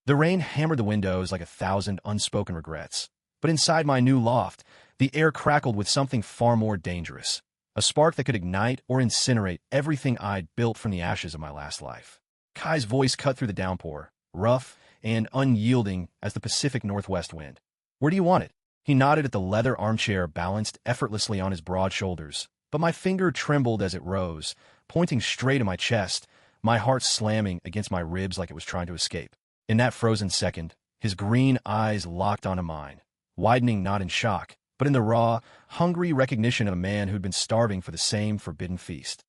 The rain hammered the windows like 1,000 unspoken regrets. But inside my new loft, the air crackled with something far more dangerous. A spark that could ignite or incinerate everything I'd built from the ashes of my last life. Kai's voice cut through the downpour, rough and unyielding as the Pacific Northwest wind. "Where do you want it?" He nodded at the leather armchair balanced effortlessly on his broad shoulders, but my finger trembled as it rose, pointing straight at my chest, my heart slamming against my ribs like it was trying to escape. In that frozen second, his green eyes locked onto mine, widening not in shock, but in the raw, hungry recognition of a man who'd been starving for the same forbidden feast.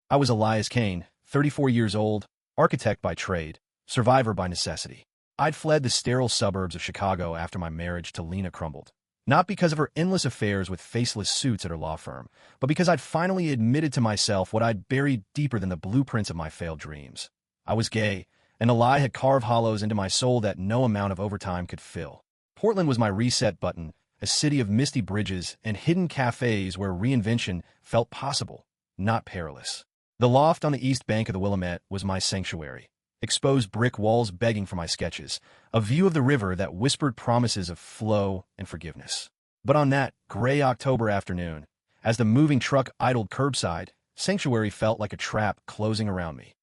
I was Elias Kane, 34 years old, architect by trade, survivor by necessity. I'd fled the sterile suburbs of Chicago after my marriage to Lena crumbled. Not because of her endless affairs with faceless suits at her law firm, but because I'd finally admitted to myself what I'd buried deeper than the blueprints of my failed dreams. I was gay, and a lie had carved hollows into my soul that no amount of overtime could fill. Portland was my reset button, a city of misty bridges and hidden cafes where reinvention felt possible, not perilous. The loft on the east bank of the Willamette was my sanctuary. Exposed brick walls begging for my sketches, a view of the river that whispered promises of flow and forgiveness. But on that gray October afternoon, as the moving truck idled curbside, sanctuary felt like a trap closing around me.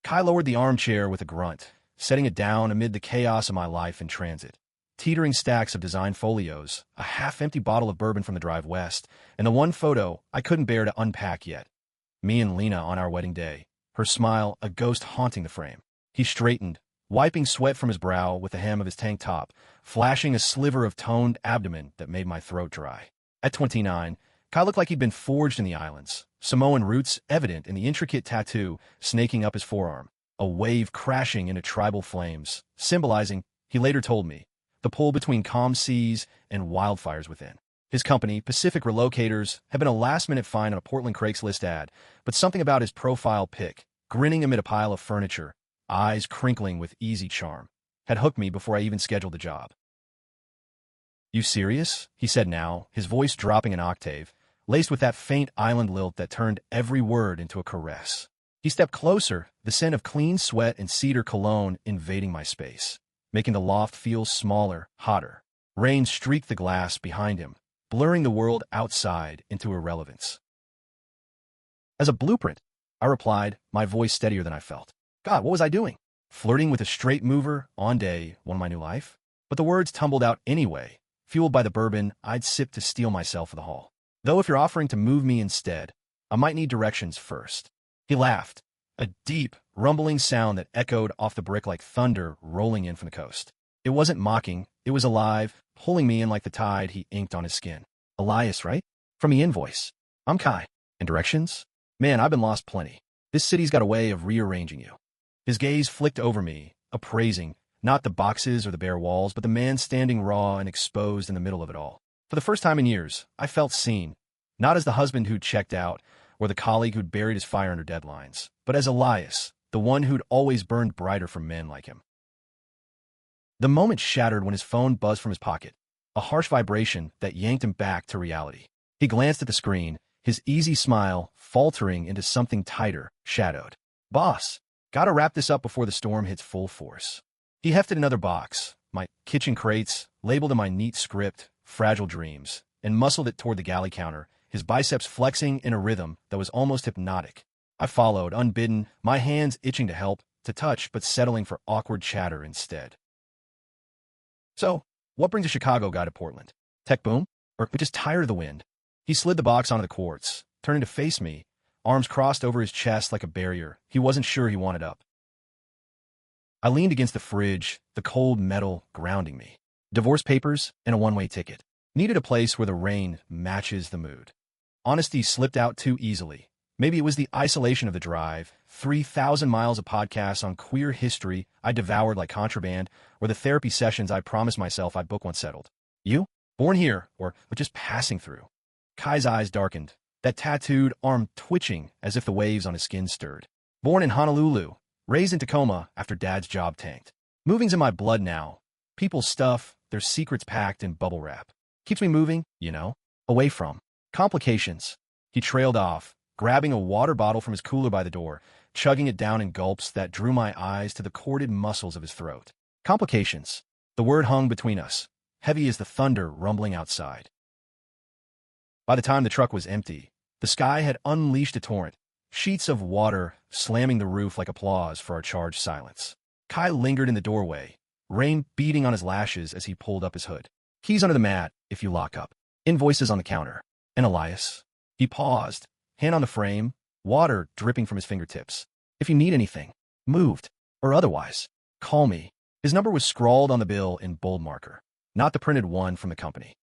Kai lowered the armchair with a grunt, setting it down amid the chaos of my life in transit. Teetering stacks of design folios, a half-empty bottle of bourbon from the drive west, and the one photo I couldn't bear to unpack yet. Me and Lena on our wedding day, her smile a ghost haunting the frame. He straightened, wiping sweat from his brow with the hem of his tank top, flashing a sliver of toned abdomen that made my throat dry. At 29, Kai looked like he'd been forged in the islands, Samoan roots evident in the intricate tattoo snaking up his forearm, a wave crashing into tribal flames, symbolizing, he later told me, the pull between calm seas and wildfires within. His company, Pacific Relocators, had been a last-minute find on a Portland Craigslist ad, but something about his profile pic, grinning amid a pile of furniture, eyes crinkling with easy charm, had hooked me before I even scheduled the job. "You serious?" he said now, his voice dropping an octave, laced with that faint island lilt that turned every word into a caress. He stepped closer, the scent of clean sweat and cedar cologne invading my space, making the loft feel smaller, hotter. Rain streaked the glass behind him, blurring the world outside into irrelevance. "As a blueprint," I replied, my voice steadier than I felt. God, what was I doing? Flirting with a straight mover on day one of my new life? But the words tumbled out anyway, fueled by the bourbon I'd sipped to steel myself for the haul. "Though if you're offering to move me instead, I might need directions first." He laughed, a deep, rumbling sound that echoed off the brick like thunder rolling in from the coast. It wasn't mocking, it was alive, pulling me in like the tide he inked on his skin. "Elias, right? From the invoice. I'm Kai. And directions? Man, I've been lost plenty. This city's got a way of rearranging you." His gaze flicked over me, appraising, not the boxes or the bare walls, but the man standing raw and exposed in the middle of it all. For the first time in years, I felt seen, not as the husband who'd checked out, or the colleague who'd buried his fire under deadlines, but as Elias, the one who'd always burned brighter for men like him. The moment shattered when his phone buzzed from his pocket, a harsh vibration that yanked him back to reality. He glanced at the screen, his easy smile faltering into something tighter, shadowed. "Boss, gotta wrap this up before the storm hits full force." He hefted another box, my kitchen crates, labeled in my neat script, Fragile Dreams, and muscled it toward the galley counter, his biceps flexing in a rhythm that was almost hypnotic. I followed, unbidden, my hands itching to help, to touch, but settling for awkward chatter instead. "So, what brings a Chicago guy to Portland? Tech boom? Or just tired of the wind?" He slid the box onto the quartz, turning to face me, arms crossed over his chest like a barrier he wasn't sure he wanted up. I leaned against the fridge, the cold metal grounding me. Divorce papers and a one-way ticket. Needed a place where the rain matches the mood. Honesty slipped out too easily. Maybe it was the isolation of the drive, 3,000 miles of podcasts on queer history I devoured like contraband, or the therapy sessions I promised myself I'd book once settled. "You? Born here, or just passing through?" Kai's eyes darkened, that tattooed arm twitching as if the waves on his skin stirred. "Born in Honolulu, raised in Tacoma after Dad's job tanked. Moving's in my blood now. People's stuff, their secrets packed in bubble wrap. Keeps me moving, away from complications." He trailed off, grabbing a water bottle from his cooler by the door, chugging it down in gulps that drew my eyes to the corded muscles of his throat. Complications. The word hung between us, heavy as the thunder rumbling outside. By the time the truck was empty, the sky had unleashed a torrent, sheets of water slamming the roof like applause for our charged silence. Kai lingered in the doorway, rain beating on his lashes as he pulled up his hood. Keys under the mat if you lock up. Invoices on the counter. And Elias. He paused, hand on the frame, water dripping from his fingertips. If you need anything, moved, or otherwise, call me. His number was scrawled on the bill in bold marker, not the printed one from the company.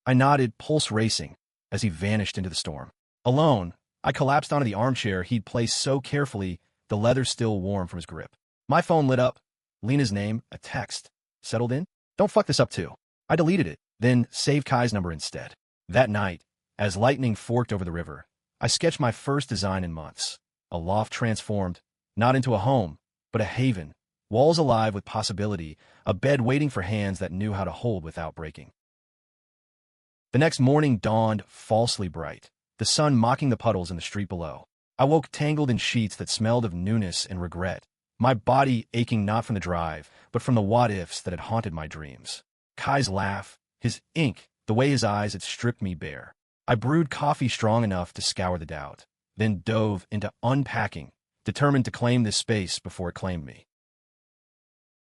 I nodded, pulse racing, as he vanished into the storm. Alone, I collapsed onto the armchair he'd placed so carefully, the leather still warm from his grip. My phone lit up. Lena's name, a text. Settled in? Don't fuck this up too. I deleted it, then saved Kai's number instead. That night, as lightning forked over the river, I sketched my first design in months. A loft transformed, not into a home, but a haven. Walls alive with possibility, a bed waiting for hands that knew how to hold without breaking. The next morning dawned falsely bright, the sun mocking the puddles in the street below. I woke tangled in sheets that smelled of newness and regret, my body aching not from the drive, but from the what-ifs that had haunted my dreams. Kai's laugh, his ink, the way his eyes had stripped me bare. I brewed coffee strong enough to scour the doubt, then dove into unpacking, determined to claim this space before it claimed me.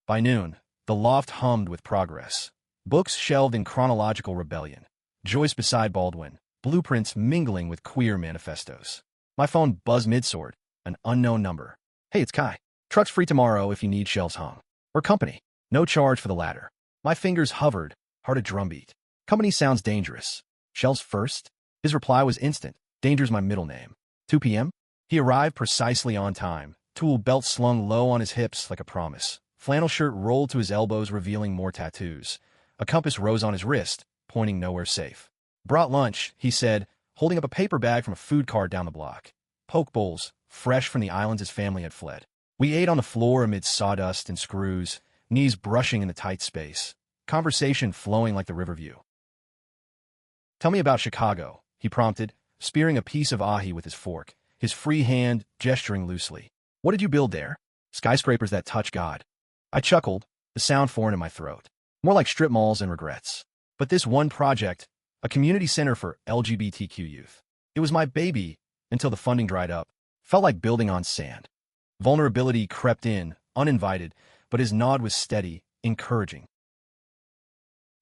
By noon, the loft hummed with progress. Books shelved in chronological rebellion. Joyce beside Baldwin, blueprints mingling with queer manifestos. My phone buzzed mid-sort, an unknown number. Hey, it's Kai. Truck's free tomorrow if you need shelves hung. Or company. No charge for the latter. My fingers hovered, heart a drumbeat. Company sounds dangerous. Shelves first? His reply was instant. Danger's my middle name. 2 p.m.? He arrived precisely on time. Tool belt slung low on his hips like a promise. Flannel shirt rolled to his elbows, revealing more tattoos. A compass rose on his wrist, pointing nowhere safe. Brought lunch, he said, holding up a paper bag from a food cart down the block. Poke bowls, fresh from the islands his family had fled. We ate on the floor amid sawdust and screws, knees brushing in the tight space. Conversation flowing like the riverview. Tell me about Chicago, he prompted, spearing a piece of ahi with his fork, his free hand gesturing loosely. What did you build there? Skyscrapers that touch God. I chuckled, the sound foreign in my throat. More like strip malls and regrets. But this one project, a community center for LGBTQ youth. It was my baby until the funding dried up. Felt like building on sand. Vulnerability crept in, uninvited, but his nod was steady, encouraging.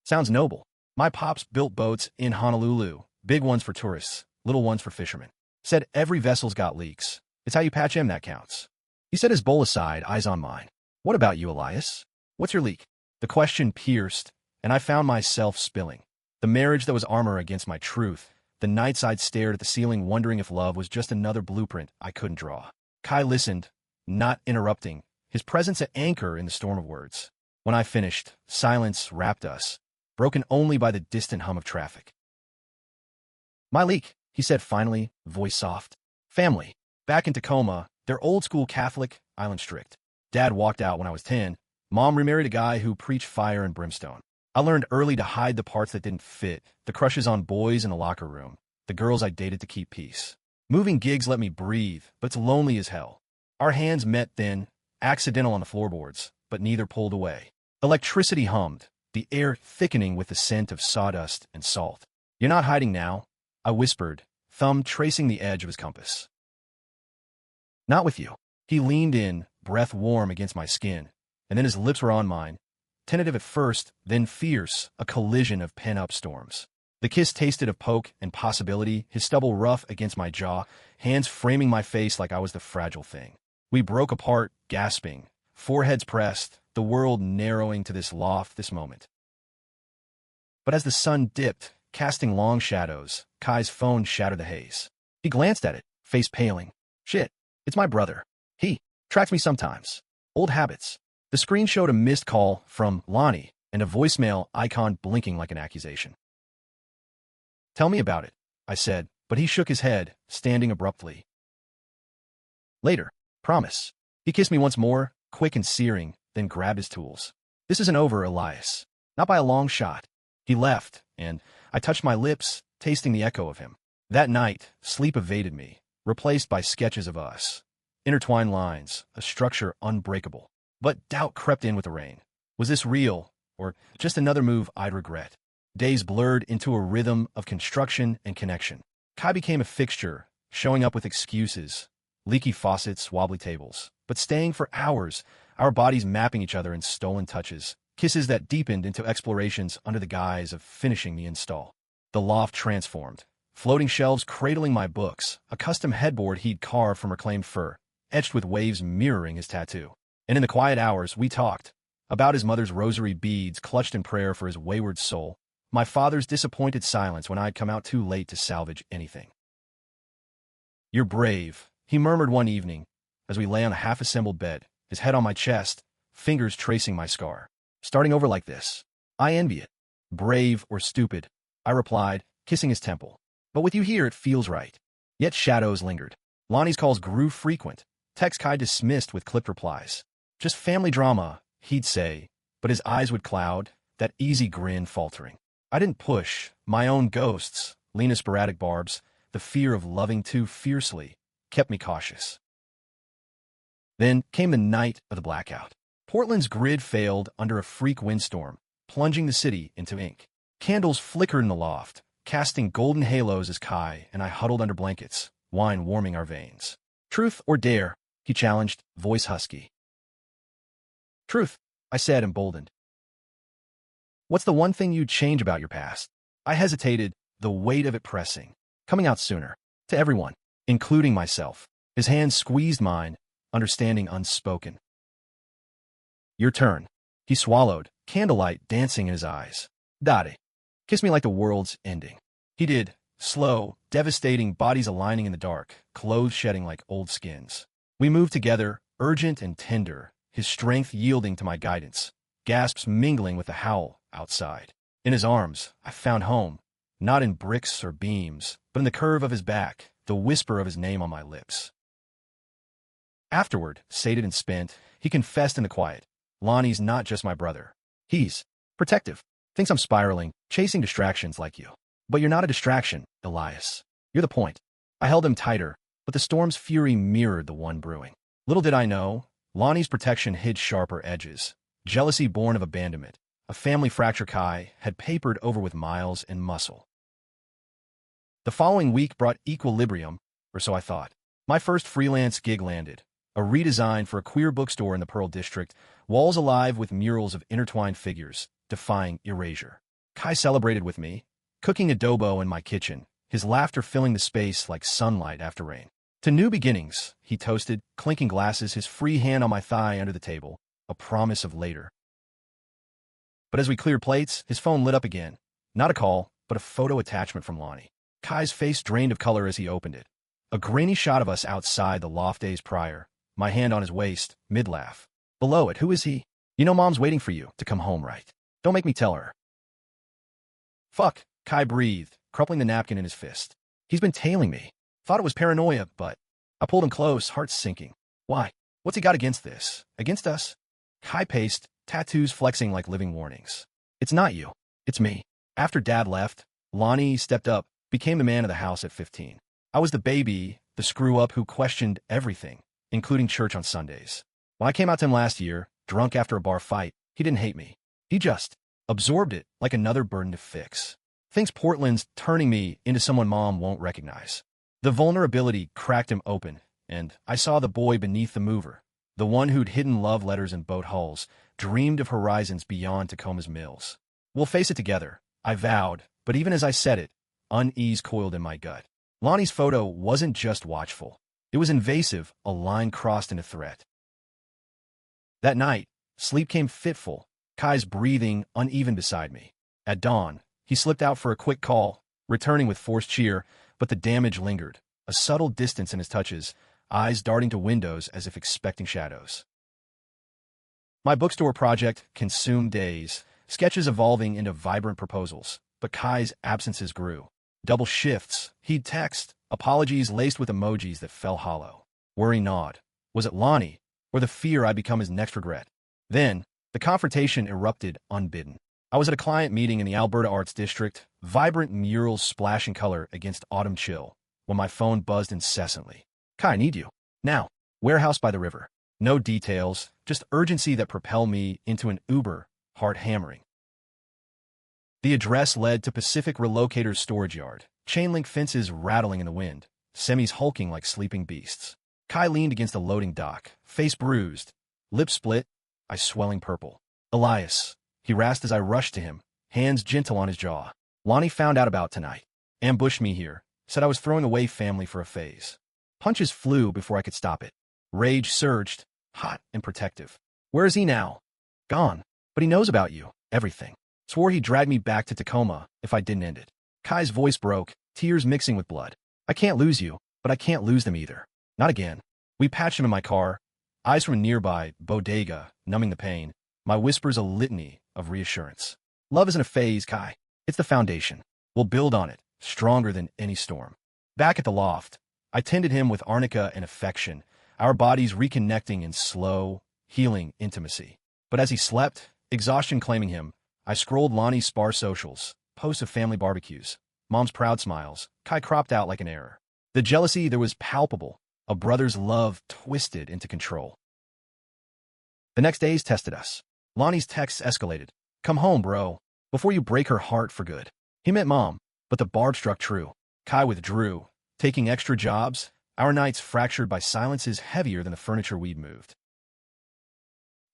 Sounds noble. My pops built boats in Honolulu, big ones for tourists, little ones for fishermen. Said every vessel's got leaks. It's how you patch them that counts. He set his bowl aside, eyes on mine. What about you, Elias? What's your leak? The question pierced, and I found myself spilling. The marriage that was armor against my truth, the nights I'd stared at the ceiling wondering if love was just another blueprint I couldn't draw. Kai listened, not interrupting, his presence an anchor in the storm of words. When I finished, silence wrapped us, broken only by the distant hum of traffic. My leak, he said finally, voice soft. Family. Back in Tacoma, they're old-school Catholic, island strict. Dad walked out when I was 10. Mom remarried a guy who preached fire and brimstone. I learned early to hide the parts that didn't fit, the crushes on boys in the locker room, the girls I dated to keep peace. Moving gigs let me breathe, but it's lonely as hell. Our hands met then, accidental on the floorboards, but neither pulled away. Electricity hummed, the air thickening with the scent of sawdust and salt. You're not hiding now, I whispered, thumb tracing the edge of his compass. Not with you. He leaned in, breath warm against my skin, and then his lips were on mine. Tentative at first, then fierce, a collision of pent-up storms. The kiss tasted of poke and possibility, his stubble rough against my jaw, hands framing my face like I was the fragile thing. We broke apart, gasping, foreheads pressed, the world narrowing to this loft, this moment. But as the sun dipped, casting long shadows, Kai's phone shattered the haze. He glanced at it, face paling. Shit, it's my brother. He tracks me sometimes. Old habits. The screen showed a missed call from Lonnie and a voicemail icon blinking like an accusation. Tell me about it, I said, but he shook his head, standing abruptly. Later, promise. He kissed me once more, quick and searing, then grabbed his tools. This isn't over, Elias. Not by a long shot. He left, and I touched my lips, tasting the echo of him. That night, sleep evaded me. replaced by sketches of us. Intertwined lines, a structure unbreakable. But doubt crept in with the rain. Was this real, or just another move I'd regret? Days blurred into a rhythm of construction and connection. Kai became a fixture, showing up with excuses, leaky faucets, wobbly tables, but staying for hours, our bodies mapping each other in stolen touches, kisses that deepened into explorations under the guise of finishing the install. The loft transformed, floating shelves cradling my books, a custom headboard he'd carved from reclaimed fur, etched with waves mirroring his tattoo. And in the quiet hours, we talked about his mother's rosary beads clutched in prayer for his wayward soul, my father's disappointed silence when I'd come out too late to salvage anything. "You're brave," he murmured one evening, as we lay on a half-assembled bed, his head on my chest, fingers tracing my scar. "Starting over like this. I envy it." "Brave or stupid," I replied, kissing his temple. "But with you here, it feels right." Yet shadows lingered. Lonnie's calls grew frequent, texts Kai dismissed with clipped replies. "Just family drama," he'd say, but his eyes would cloud, that easy grin faltering. I didn't push. My own ghosts, Lena's sporadic barbs, the fear of loving too fiercely, kept me cautious. Then came the night of the blackout. Portland's grid failed under a freak windstorm, plunging the city into ink. Candles flickered in the loft, casting golden halos as Kai and I huddled under blankets, wine warming our veins. "Truth or dare?" he challenged, voice husky. "Truth," I said, emboldened. "What's the one thing you'd change about your past?" I hesitated, the weight of it pressing, coming out sooner. To everyone, including myself. His hand squeezed mine, understanding unspoken. "Your turn." He swallowed, candlelight dancing in his eyes. "Dade. Kiss me like the world's ending." He did, slow, devastating, bodies aligning in the dark, clothes shedding like old skins. We moved together, urgent and tender, his strength yielding to my guidance, gasps mingling with the howl outside. In his arms, I found home, not in bricks or beams, but in the curve of his back, the whisper of his name on my lips. Afterward, sated and spent, he confessed in the quiet, "Lonnie's not just my brother. He's protective. Thinks I'm spiraling, chasing distractions like you. But you're not a distraction, Elias. You're the point." I held him tighter, but the storm's fury mirrored the one brewing. Little did I know, Lonnie's protection hid sharper edges. Jealousy born of abandonment, a family fracture Kai had papered over with miles and muscle. The following week brought equilibrium, or so I thought. My first freelance gig landed, a redesign for a queer bookstore in the Pearl District, walls alive with murals of intertwined figures, defying erasure. Kai celebrated with me, cooking adobo in my kitchen, his laughter filling the space like sunlight after rain. "To new beginnings," he toasted, clinking glasses, his free hand on my thigh under the table, a promise of later. But as we cleared plates, his phone lit up again. Not a call, but a photo attachment from Lonnie. Kai's face drained of color as he opened it. A grainy shot of us outside the loft days prior, my hand on his waist, mid-laugh. Below it, who is he? "You know Mom's waiting for you to come home, right? Don't make me tell her." "Fuck," Kai breathed, crumpling the napkin in his fist. "He's been tailing me. Thought it was paranoia, but..." I pulled him close, heart sinking. "Why? What's he got against this? Against us?" Kai paced, tattoos flexing like living warnings. "It's not you. It's me." After Dad left, Lonnie stepped up, became the man of the house at 15. I was the baby, the screw-up who questioned everything, including church on Sundays. When I came out to him last year, drunk after a bar fight, he didn't hate me. He just absorbed it like another burden to fix. Thinks Portland's turning me into someone Mom won't recognize. The vulnerability cracked him open, and I saw the boy beneath the mover, the one who'd hidden love letters in boat hulls, dreamed of horizons beyond Tacoma's mills. "We'll face it together," I vowed, but even as I said it, unease coiled in my gut. Lonnie's photo wasn't just watchful. It was invasive, a line crossed in a threat. That night, sleep came fitful, Kai's breathing uneven beside me. At dawn, he slipped out for a quick call, returning with forced cheer, but the damage lingered, a subtle distance in his touches, eyes darting to windows as if expecting shadows. My bookstore project consumed days, sketches evolving into vibrant proposals, but Kai's absences grew. Double shifts, he'd text, apologies laced with emojis that fell hollow. Worry gnawed. Was it Lonnie, or the fear I'd become his next regret? Then, the confrontation erupted unbidden. I was at a client meeting in the Alberta Arts District, vibrant murals splashing color against autumn chill. when my phone buzzed incessantly. Kai, I need you. Now. Warehouse by the river. No details, just urgency that propelled me into an Uber, heart hammering. The address led to Pacific Relocator's storage yard, chain-link fences rattling in the wind, semis hulking like sleeping beasts. Kai leaned against a loading dock, face bruised, lips split, eyes swelling purple. Elias, he rasped as I rushed to him, hands gentle on his jaw. Lonnie found out about tonight. Ambushed me here, said I was throwing away family for a phase. Punches flew before I could stop it. Rage surged, hot and protective. Where is he now? Gone. But he knows about you, everything. Swore he'd drag me back to Tacoma if I didn't end it. Kai's voice broke, tears mixing with blood. I can't lose you, but I can't lose them either. Not again. We patched him in my car, eyes from a nearby bodega, numbing the pain, my whispers a litany of reassurance. Love isn't a phase, Kai. It's the foundation. We'll build on it, stronger than any storm. Back at the loft, I tended him with arnica and affection, our bodies reconnecting in slow, healing intimacy. But as he slept, exhaustion claiming him, I scrolled Lonnie's sparse socials, posts of family barbecues, mom's proud smiles, Kai cropped out like an error. The jealousy there was palpable, a brother's love twisted into control. The next days tested us. Lonnie's texts escalated. Come home, bro, before you break her heart for good. He meant mom, but the barb struck true. Kai withdrew, taking extra jobs, our nights fractured by silences heavier than the furniture we'd moved.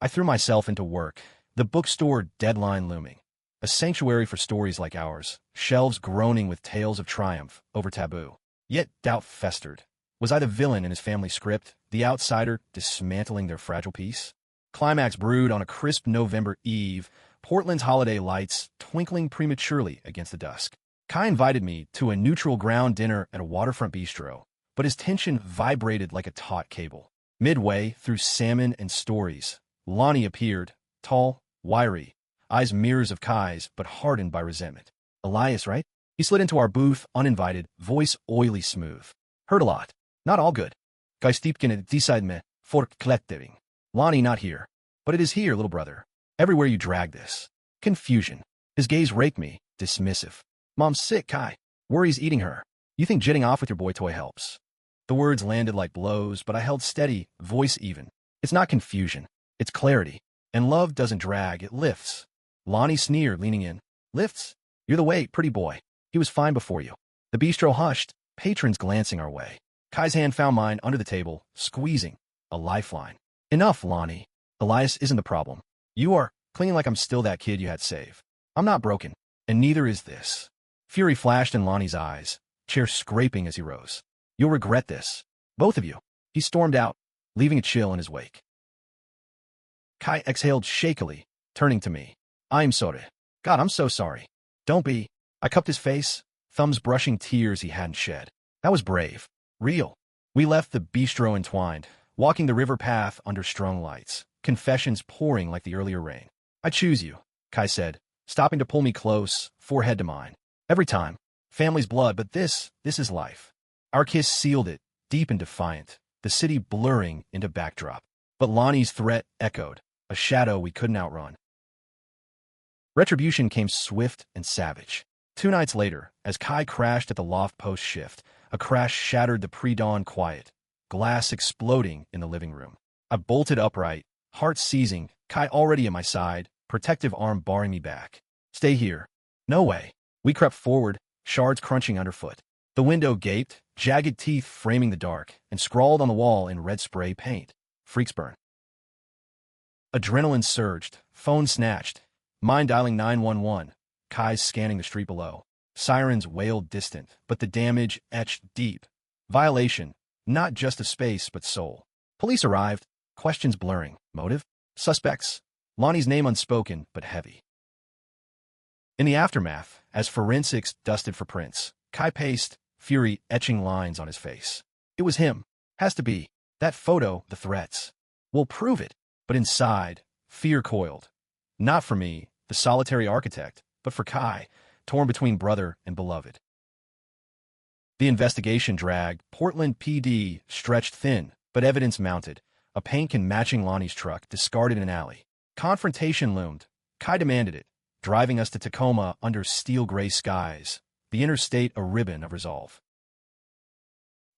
I threw myself into work, the bookstore deadline looming, a sanctuary for stories like ours, shelves groaning with tales of triumph over taboo. Yet doubt festered. Was I the villain in his family script, the outsider dismantling their fragile peace? Climax brewed on a crisp November eve, Portland's holiday lights twinkling prematurely against the dusk. Kai invited me to a neutral ground dinner at a waterfront bistro, but his tension vibrated like a taut cable. Midway, through salmon and stories, Lonnie appeared, tall, wiry, eyes mirrors of Kai's, but hardened by resentment. Elias, right? He slid into our booth, uninvited, voice oily smooth. Heard a lot. Not all good. Kai Stiepken decide me, forklettering. Lonnie, not here. But it is here, little brother. Everywhere you drag this. Confusion. His gaze raked me, dismissive. Mom's sick, Kai. Worries eating her. You think jetting off with your boy toy helps? The words landed like blows, but I held steady, voice even. It's not confusion. It's clarity. And love doesn't drag, it lifts. Lonnie sneered, leaning in. Lifts? You're the weight, pretty boy. He was fine before you. The bistro hushed, patrons glancing our way. Kai's hand found mine under the table, squeezing. A lifeline. Enough, Lonnie. Elias isn't the problem. You are clinging like I'm still that kid you had saved. I'm not broken, and neither is this. Fury flashed in Lonnie's eyes, chair scraping as he rose. You'll regret this. Both of you. He stormed out, leaving a chill in his wake. Kai exhaled shakily, turning to me. I'm sorry. God, I'm so sorry. Don't be. I cupped his face, thumbs brushing tears he hadn't shed. That was brave. Real. We left the bistro entwined, walking the river path under strong lights, confessions pouring like the earlier rain. I choose you, Kai said, stopping to pull me close, forehead to mine. Every time. Family's blood, but this is life. Our kiss sealed it, deep and defiant, the city blurring into backdrop. But Lonnie's threat echoed, a shadow we couldn't outrun. Retribution came swift and savage. 2 nights later, as Kai crashed at the loft post shift, a crash shattered the pre-dawn quiet, glass exploding in the living room. I bolted upright, heart seizing, Kai already at my side, protective arm barring me back. Stay here. No way. We crept forward, shards crunching underfoot. The window gaped, jagged teeth framing the dark, and scrawled on the wall in red spray paint. Freaks burn. Adrenaline surged, phone snatched, mind dialing 911, Kai's scanning the street below. Sirens wailed distant, but the damage etched deep. Violation, not just of space but soul. Police arrived, questions blurring. Motive? Suspects? Lonnie's name unspoken but heavy. In the aftermath, as forensics dusted for prints, Kai paced, fury etching lines on his face. It was him. Has to be. That photo, the threats. We'll prove it. But inside, fear coiled. Not for me, the solitary architect, but for Kai, torn between brother and beloved. The investigation dragged. Portland PD stretched thin, but evidence mounted. A paint can matching Lonnie's truck discarded in an alley. Confrontation loomed. Kai demanded it, driving us to Tacoma under steel gray skies, the interstate a ribbon of resolve.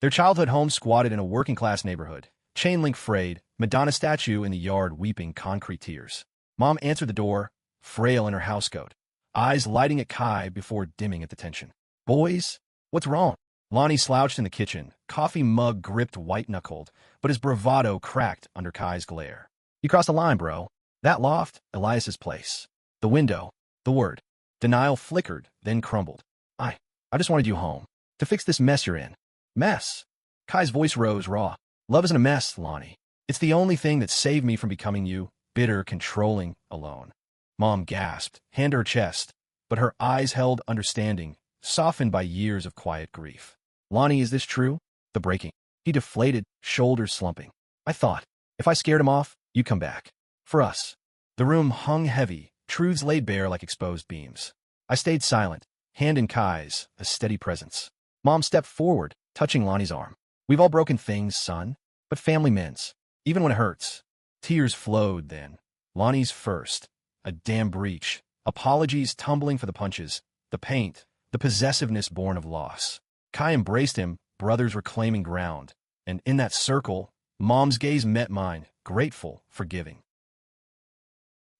Their childhood home squatted in a working-class neighborhood, chain link frayed, Madonna statue in the yard weeping concrete tears. Mom answered the door, frail in her housecoat, eyes lighting at Kai before dimming at the tension. Boys, what's wrong? Lonnie slouched in the kitchen, coffee mug gripped white-knuckled, but his bravado cracked under Kai's glare. You crossed the line, bro. That loft, Elias's place. The window, the word. Denial flickered, then crumbled. I just wanted you home. To fix this mess you're in. Mess? Kai's voice rose raw. Love isn't a mess, Lonnie. It's the only thing that saved me from becoming you, bitter, controlling, alone. Mom gasped, hand to her chest, but her eyes held understanding, softened by years of quiet grief. Lonnie, is this true? The breaking. He deflated, shoulders slumping. I thought, if I scared him off, you'd come back. For us. The room hung heavy, truths laid bare like exposed beams. I stayed silent, hand in Kai's, a steady presence. Mom stepped forward, touching Lonnie's arm. We've all broken things, son, but family mends, even when it hurts. Tears flowed then. Lonnie's first. A damn breach. Apologies tumbling for the punches, the paint, the possessiveness born of loss. Kai embraced him, brothers reclaiming ground, and in that circle, Mom's gaze met mine, grateful, forgiving.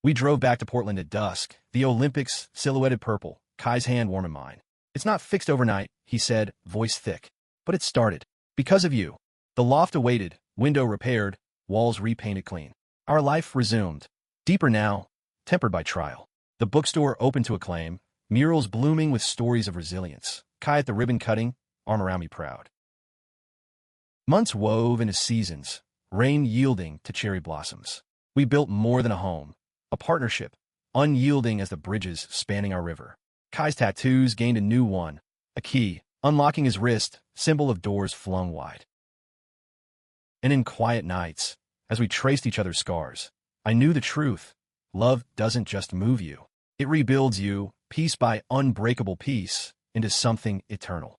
We drove back to Portland at dusk, the Olympics silhouetted purple, Kai's hand warm in mine. It's not fixed overnight, he said, voice thick. But it started. Because of you. The loft awaited, window repaired, walls repainted clean. Our life resumed. Deeper now, tempered by trial. The bookstore open to acclaim, murals blooming with stories of resilience. Kai at the ribbon cutting, arm around me proud. Months wove into seasons, rain yielding to cherry blossoms. We built more than a home, a partnership, unyielding as the bridges spanning our river. Kai's tattoos gained a new one, a key, unlocking his wrist, symbol of doors flung wide. And in quiet nights, as we traced each other's scars, I knew the truth. Love doesn't just move you. It rebuilds you, piece by unbreakable piece, into something eternal.